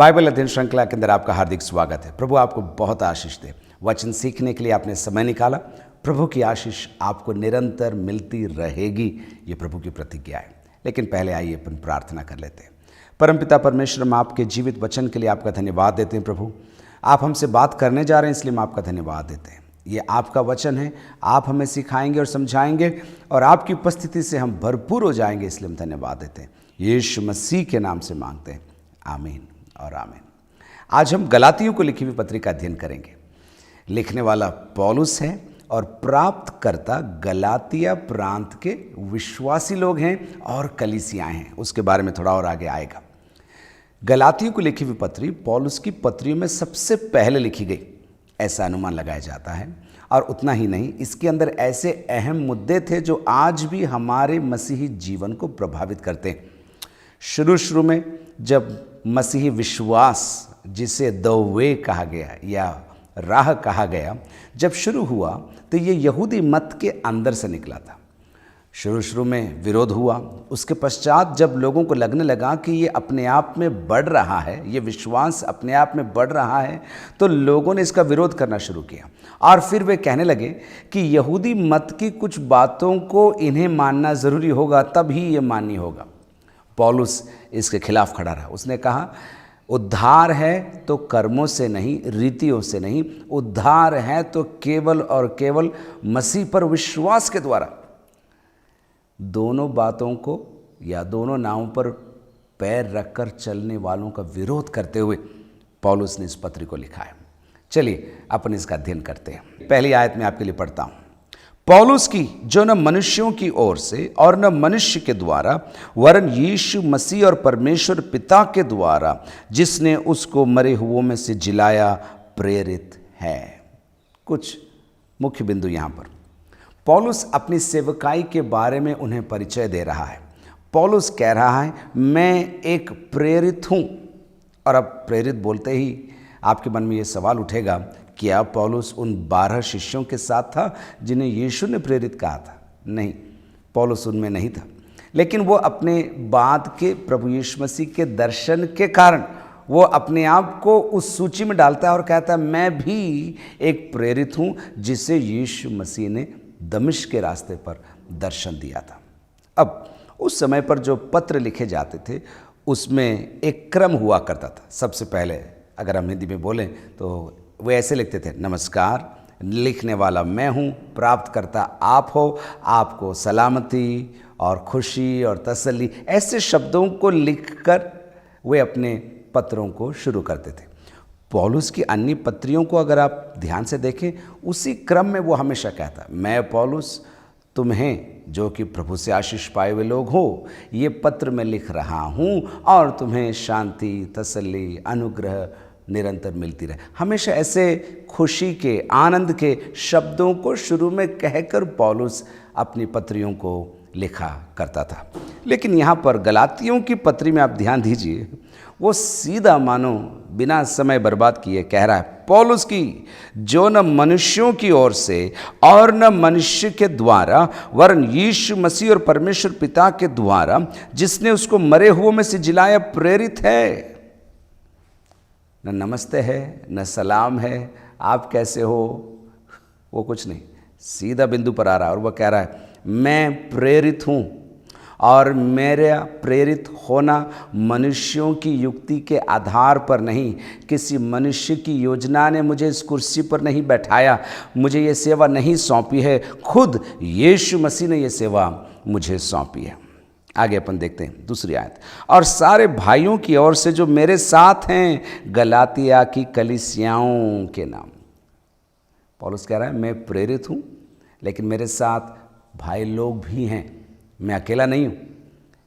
Bible अध्ययन श्रृंखला के अंदर आपका हार्दिक स्वागत है। प्रभु आपको बहुत आशीष दे। वचन सीखने के लिए आपने समय निकाला। प्रभु की आशीष आपको निरंतर मिलती रहेगी, ये प्रभु की प्रतिज्ञा है। लेकिन पहले आइए अपन प्रार्थना कर लेते हैं। परमपिता परमेश्वर, हम आपके जीवित वचन के लिए आपका धन्यवाद देते हैं। प्रभु, आप हमसे बात करने जा रहे हैं, इसलिए हम आपका धन्यवाद देते हैं। ये आपका वचन है, आप हमें सिखाएंगे और समझाएंगे और आपकी उपस्थिति से हम भरपूर हो जाएंगे, इसलिए हम धन्यवाद देते हैं। यीशु मसीह के नाम से मांगते हैं, आमीन और आमीन। आज हम गलातियों को लिखी हुई पत्री का अध्ययन करेंगे। लिखने वाला पौलुस है और प्राप्तकर्ता गलातिया प्रांत के विश्वासी लोग हैं और कलीसियाएं हैं। उसके बारे में थोड़ा और आगे आएगा। गलातियों को लिखी हुई पत्री पौलुस की पत्रियों में सबसे पहले लिखी गई, ऐसा अनुमान लगाया जाता है। और उतना ही नहीं, इसके अंदर ऐसे अहम मुद्दे थे जो आज भी हमारे मसीही जीवन को प्रभावित करते हैं। शुरू में जब मसीही विश्वास, जिसे द वे कहा गया या राह कहा गया, जब शुरू हुआ तो ये यहूदी मत के अंदर से निकला था। शुरू में विरोध हुआ। उसके पश्चात जब लोगों को लगने लगा कि ये अपने आप में बढ़ रहा है, ये विश्वास अपने आप में बढ़ रहा है, तो लोगों ने इसका विरोध करना शुरू किया। और फिर वे कहने लगे कि यहूदी मत की कुछ बातों को इन्हें मानना ज़रूरी होगा, तब ही ये मान्य होगा। पौलुस इसके खिलाफ खड़ा रहा। उसने कहा, उद्धार है तो कर्मों से नहीं, रीतियों से नहीं, उद्धार है तो केवल और केवल मसीह पर विश्वास के द्वारा। दोनों बातों को या दोनों नावों पर पैर रखकर चलने वालों का विरोध करते हुए पौलुस ने इस पत्र को लिखा है। चलिए अपन इसका अध्ययन करते हैं। पहली आयत में आपके लिए पढ़ता हूं। पौलुस की, जो न मनुष्यों की ओर से और न मनुष्य के द्वारा, वरन यीशु मसीह और परमेश्वर पिता के द्वारा, जिसने उसको मरे हुओं में से जिलाया, प्रेरित है। कुछ मुख्य बिंदु यहाँ पर। पौलुस अपनी सेवकाई के बारे में उन्हें परिचय दे रहा है। पौलुस कह रहा है, मैं एक प्रेरित हूँ। और अब प्रेरित बोलते ही आपके मन में ये सवाल उठेगा, क्या पौलुस उन 12 शिष्यों के साथ था जिन्हें यीशु ने प्रेरित कहा था? नहीं, पौलुस उनमें नहीं था। लेकिन वो अपने बाद के प्रभु यीशु मसीह के दर्शन के कारण वो अपने आप को उस सूची में डालता है और कहता है, मैं भी एक प्रेरित हूँ जिसे यीशु मसीह ने दमिश्क के रास्ते पर दर्शन दिया था। अब उस समय पर जो पत्र लिखे जाते थे उसमें एक क्रम हुआ करता था। सबसे पहले अगर हम हिंदी में बोलें तो वे ऐसे लिखते थे, नमस्कार, लिखने वाला मैं हूँ, प्राप्तकर्ता आप हो, आपको सलामती और खुशी और तसल्ली, ऐसे शब्दों को लिखकर वे अपने पत्रों को शुरू करते थे। पौलुस की अन्य पत्रियों को अगर आप ध्यान से देखें, उसी क्रम में वो हमेशा कहता, मैं पौलुस तुम्हें, जो कि प्रभु से आशीष पाए हुए लोग हो, ये पत्र मैं लिख रहा हूँ और तुम्हें शांति, तसल्ली, अनुग्रह निरंतर मिलती रहे। हमेशा ऐसे खुशी के, आनंद के शब्दों को शुरू में कहकर पौलुस अपनी पत्रियों को लिखा करता था। लेकिन यहाँ पर गलातियों की पत्री में आप ध्यान दीजिए, वो सीधा मानो बिना समय बर्बाद किए कह रहा है, पौलुस की, जो न मनुष्यों की ओर से और न मनुष्य के द्वारा, वरन यीशु मसीह और परमेश्वर पिता के द्वारा, जिसने उसको मरे हुओं में से जिलाया, प्रेरित है। न नमस्ते है, न सलाम है, आप कैसे हो, वो कुछ नहीं, सीधा बिंदु पर आ रहा है। और वह कह रहा है, मैं प्रेरित हूँ और मेरा प्रेरित होना मनुष्यों की युक्ति के आधार पर नहीं, किसी मनुष्य की योजना ने मुझे इस कुर्सी पर नहीं बैठाया, मुझे ये सेवा नहीं सौंपी है, खुद यीशु मसीह ने ये सेवा मुझे सौंपी है। आगे अपन देखते हैं दूसरी आयत। और सारे भाइयों की ओर से जो मेरे साथ हैं, गलातिया की कलीसियाओं के नाम। पौलुस कह रहा है, मैं प्रेरित हूँ, लेकिन मेरे साथ भाई लोग भी हैं। मैं अकेला नहीं हूँ।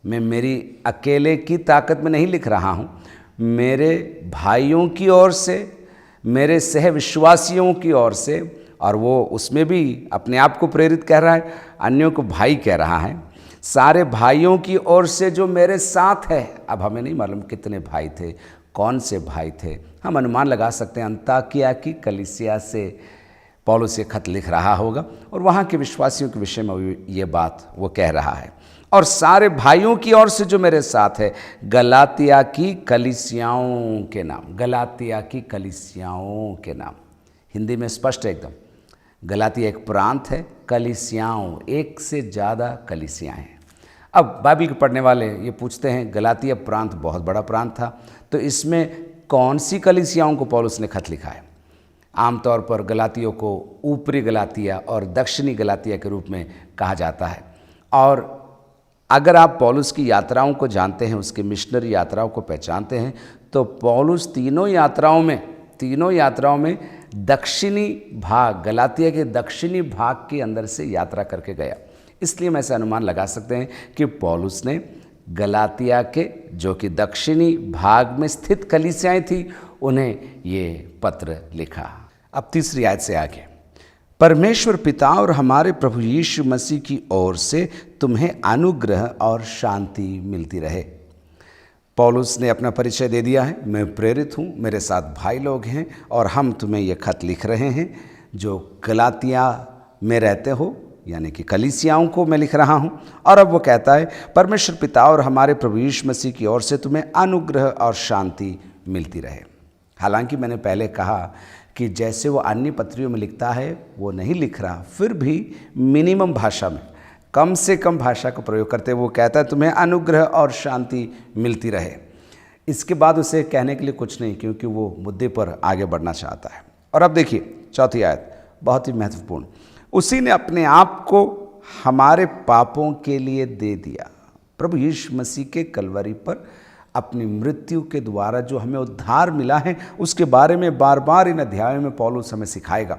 मैं मेरी अकेले की ताकत में नहीं लिख रहा हूँ, मेरे भाइयों की ओर से, मेरे सह विश्वासियों की ओर से। और वो उसमें भी अपने आप को प्रेरित कह रहा है, अन्यों को भाई कह रहा है। सारे भाइयों की ओर से जो मेरे साथ है। अब हमें नहीं मालूम कितने भाई थे, कौन से भाई थे। हम अनुमान लगा सकते हैं अंताकिया की कलीसिया से पौलुस ये खत लिख रहा होगा और वहाँ के विश्वासियों के विषय में ये बात वो कह रहा है। और सारे भाइयों की ओर से जो मेरे साथ है गलातिया की कलीसियाओं के नाम, गलातिया की कलीसियाओं के नाम। हिंदी में स्पष्ट है एकदम। गलातिया एक प्रांत है, कलीसियाओं एक से ज़्यादा कलीसियाएँ हैं। अब बाइबल के पढ़ने वाले ये पूछते हैं गलातिया प्रांत बहुत बड़ा प्रांत था, तो इसमें कौन सी कलीसियाओं को पौलुस ने खत लिखा है? आमतौर पर गलातियों को ऊपरी गलातिया और दक्षिणी गलातिया के रूप में कहा जाता है। और अगर आप पौलुस की यात्राओं को जानते हैं, उसकी मिशनरी यात्राओं को पहचानते हैं, तो पौलुस तीनों यात्राओं में दक्षिणी भाग, गलातिया के दक्षिणी भाग के अंदर से यात्रा करके गया। इसलिए हम ऐसा अनुमान लगा सकते हैं कि पौलुस ने गलातिया के जो कि दक्षिणी भाग में स्थित कलीसियाएं थी, उन्हें ये पत्र लिखा। अब तीसरी आयत से आगे, परमेश्वर पिता और हमारे प्रभु यीशु मसीह की ओर से तुम्हें अनुग्रह और शांति मिलती रहे। पौलुस ने अपना परिचय दे दिया है, मैं प्रेरित हूँ, मेरे साथ भाई लोग हैं और हम तुम्हें यह खत लिख रहे हैं जो गलातिया में रहते हो, यानी कि कलीसियाओं को मैं लिख रहा हूँ। और अब वो कहता है परमेश्वर पिता और हमारे प्रभु यीशु मसीह की ओर से तुम्हें अनुग्रह और शांति मिलती रहे। हालांकि मैंने पहले कहा कि जैसे वो अन्य पत्रियों में लिखता है वो नहीं लिख रहा, फिर भी मिनिमम भाषा में, कम से कम भाषा का प्रयोग करते हुए वो कहता है तुम्हें अनुग्रह और शांति मिलती रहे। इसके बाद उसे कहने के लिए कुछ नहीं, क्योंकि वो मुद्दे पर आगे बढ़ना चाहता है। और अब देखिए चौथी आयत बहुत ही महत्वपूर्ण, उसी ने अपने आप को हमारे पापों के लिए दे दिया। प्रभु यीशु मसीह के कलवरी पर अपनी मृत्यु के द्वारा जो हमें उद्धार मिला है, उसके बारे में बार बार इन अध्यायों में पौलुस हमें सिखाएगा।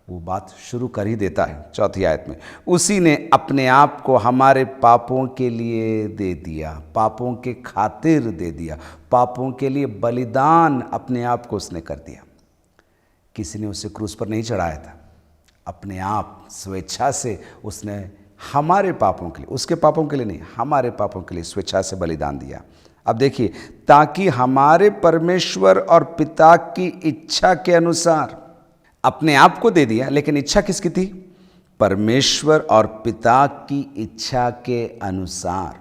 वो बात शुरू कर ही देता है चौथी आयत में, उसी ने अपने आप को हमारे पापों के लिए दे दिया, पापों के खातिर दे दिया, पापों के लिए बलिदान अपने आप को उसने कर दिया। किसी ने उसे क्रूस पर नहीं चढ़ाया था, अपने आप स्वेच्छा से उसने हमारे पापों के लिए, उसके पापों के लिए नहीं, हमारे पापों के लिए स्वेच्छा से बलिदान दिया। अब देखिए, ताकि हमारे परमेश्वर और पिता की इच्छा के अनुसार, अपने आप को दे दिया, लेकिन इच्छा किसकी थी? परमेश्वर और पिता की इच्छा के अनुसार।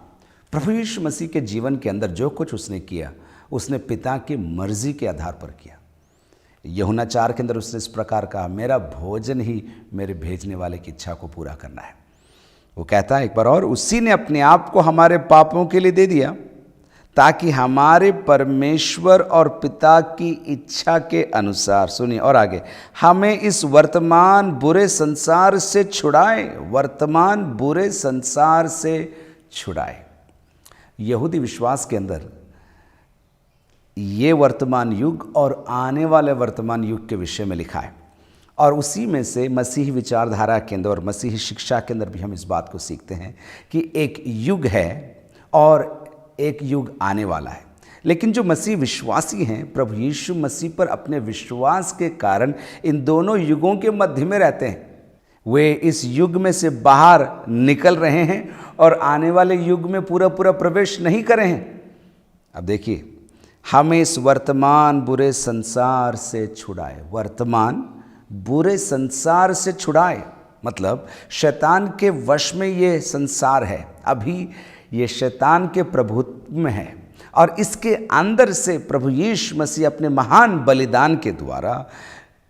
प्रभु यीशु मसीह के जीवन के अंदर जो कुछ उसने किया, उसने पिता की मर्जी के आधार पर किया। यूहन्ना 4 के अंदर उसने इस प्रकार कहा, मेरा भोजन ही मेरे भेजने वाले की इच्छा को पूरा करना है। वो कहता है एक बार और, उसी ने अपने आप को हमारे पापों के लिए दे दिया, ताकि हमारे परमेश्वर और पिता की इच्छा के अनुसार, सुनिए और आगे, हमें इस वर्तमान बुरे संसार से छुड़ाए, वर्तमान बुरे संसार से छुड़ाए। यहूदी विश्वास के अंदर ये वर्तमान युग और आने वाले वर्तमान युग के विषय में लिखा है, और उसी में से मसीही विचारधारा के अंदर और मसीही शिक्षा के अंदर भी हम इस बात को सीखते हैं कि एक युग है और एक युग आने वाला है। लेकिन जो मसीह विश्वासी हैं, प्रभु यीशु मसीह पर अपने विश्वास के कारण इन दोनों युगों के मध्य में रहते हैं। वे इस युग में से बाहर निकल रहे हैं और आने वाले युग में पूरा प्रवेश नहीं करे हैं। अब देखिए, हमें इस वर्तमान बुरे संसार से छुड़ाए, वर्तमान बुरे संसार से छुड़ाए, मतलब शैतान के वश में ये संसार है, अभी ये शैतान के प्रभुत्व में है, और इसके अंदर से प्रभु यीशु मसीह अपने महान बलिदान के द्वारा,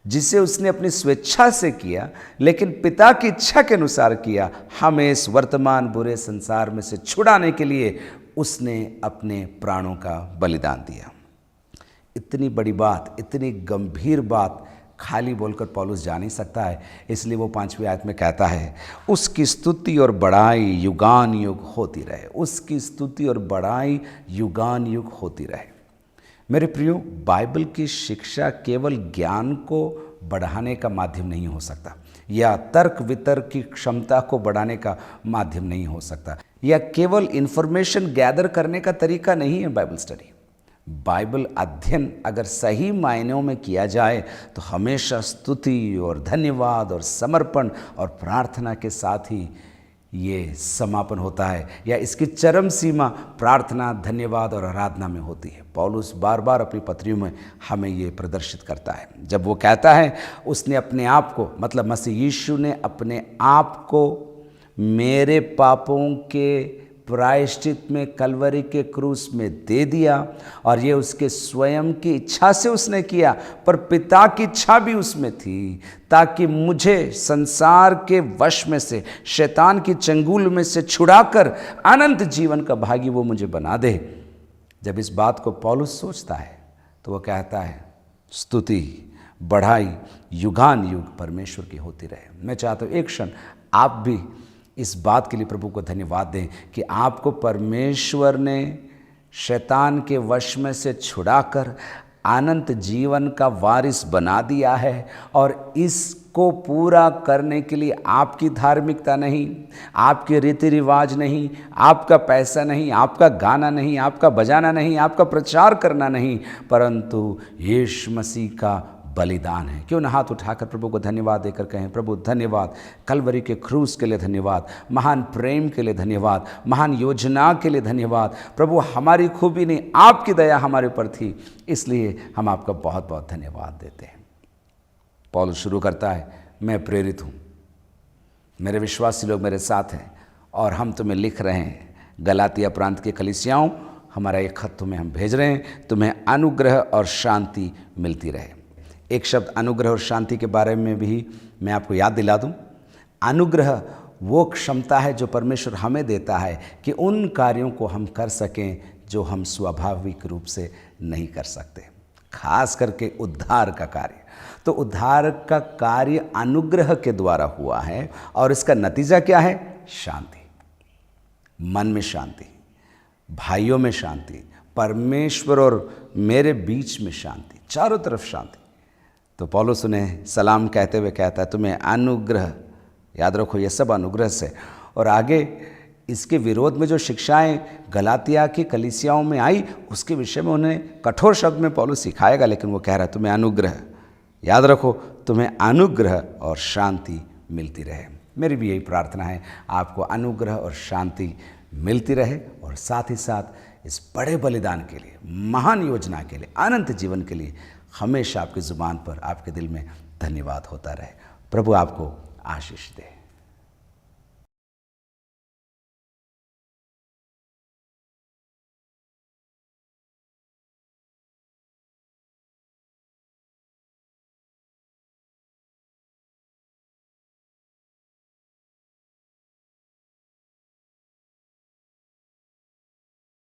जिसे उसने अपनी स्वेच्छा से किया लेकिन पिता की इच्छा के अनुसार किया, हमें इस वर्तमान बुरे संसार में से छुड़ाने के लिए उसने अपने प्राणों का बलिदान दिया। इतनी बड़ी बात, इतनी गंभीर बात खाली बोलकर पौलुस जा नहीं सकता है, इसलिए वो 5वीं आयत में कहता है, उसकी स्तुति और बड़ाई युगान युग होती रहे, उसकी स्तुति और बड़ाई युगान युग होती रहे। मेरे प्रियो, बाइबल की शिक्षा केवल ज्ञान को बढ़ाने का माध्यम नहीं हो सकता, या तर्क वितर्क की क्षमता को बढ़ाने का माध्यम नहीं हो सकता, या केवल इंफॉर्मेशन गैदर करने का तरीका नहीं है बाइबल स्टडी। बाइबल अध्ययन अगर सही मायनों में किया जाए तो हमेशा स्तुति और धन्यवाद और समर्पण और प्रार्थना के साथ ही ये समापन होता है, या इसकी चरम सीमा प्रार्थना, धन्यवाद और आराधना में होती है। पौलुस बार बार अपनी पत्रियों में हमें ये प्रदर्शित करता है। जब वो कहता है उसने अपने आप को, मतलब मसीह यीशु ने अपने आप को मेरे पापों के प्रायश्चित में कलवरी के क्रूस में दे दिया, और ये उसके स्वयं की इच्छा से उसने किया, पर पिता की इच्छा भी उसमें थी, ताकि मुझे संसार के वश में से, शैतान की चंगुल में से छुड़ाकर अनंत जीवन का भागी वो मुझे बना दे। जब इस बात को पौलुस सोचता है तो वो कहता है, स्तुति बढ़ाई युगान युग परमेश्वर की होती रहे। मैं चाहता हूँ एक क्षण आप भी इस बात के लिए प्रभु को धन्यवाद दें कि आपको परमेश्वर ने शैतान के वश में से छुड़ाकर अनंत जीवन का वारिस बना दिया है, और इसको पूरा करने के लिए आपकी धार्मिकता नहीं, आपके रीति रिवाज नहीं, आपका पैसा नहीं, आपका गाना नहीं, आपका बजाना नहीं, आपका प्रचार करना नहीं, परंतु यीशु मसीह का बलिदान है। क्यों ना हाथ उठाकर प्रभु को धन्यवाद देकर कहें, प्रभु धन्यवाद, कलवरी के क्रूस के लिए धन्यवाद, महान प्रेम के लिए धन्यवाद, महान योजना के लिए धन्यवाद। प्रभु हमारी खूबी नहीं, आपकी दया हमारे ऊपर थी, इसलिए हम आपका बहुत बहुत धन्यवाद देते हैं। पौलुस शुरू करता है, मैं प्रेरित हूँ, मेरे विश्वासी लोग मेरे साथ हैं, और हम तुम्हें लिख रहे हैं, गलातिया प्रांत के कलीसियाओं, हमारा एक खत तुम्हें हम भेज रहे हैं, तुम्हें अनुग्रह और शांति मिलती रहे। एक शब्द अनुग्रह और शांति के बारे में भी मैं आपको याद दिला दूं। अनुग्रह वो क्षमता है जो परमेश्वर हमें देता है कि उन कार्यों को हम कर सकें जो हम स्वाभाविक रूप से नहीं कर सकते, खास करके उद्धार का कार्य। तो उद्धार का कार्य अनुग्रह के द्वारा हुआ है, और इसका नतीजा क्या है? शांति, मन में शांति, भाइयों में शांति, परमेश्वर और मेरे बीच में शांति, चारों तरफ शांति। तो पौलुस उन्हें सलाम कहते हुए कहता है, तुम्हें अनुग्रह, याद रखो ये सब अनुग्रह से। और आगे इसके विरोध में जो शिक्षाएं गलातिया की कलीसियाओं में आई, उसके विषय में उन्हें कठोर शब्द में पौलुस सिखाएगा, लेकिन वो कह रहा है तुम्हें अनुग्रह, याद रखो तुम्हें अनुग्रह और शांति मिलती रहे। मेरी भी यही प्रार्थना है, आपको अनुग्रह और शांति मिलती रहे, और साथ ही साथ इस बड़े बलिदान के लिए, महान योजना के लिए, अनंत जीवन के लिए हमेशा आपकी ज़ुबान पर, आपके दिल में धन्यवाद होता रहे। प्रभु आपको आशीष दे।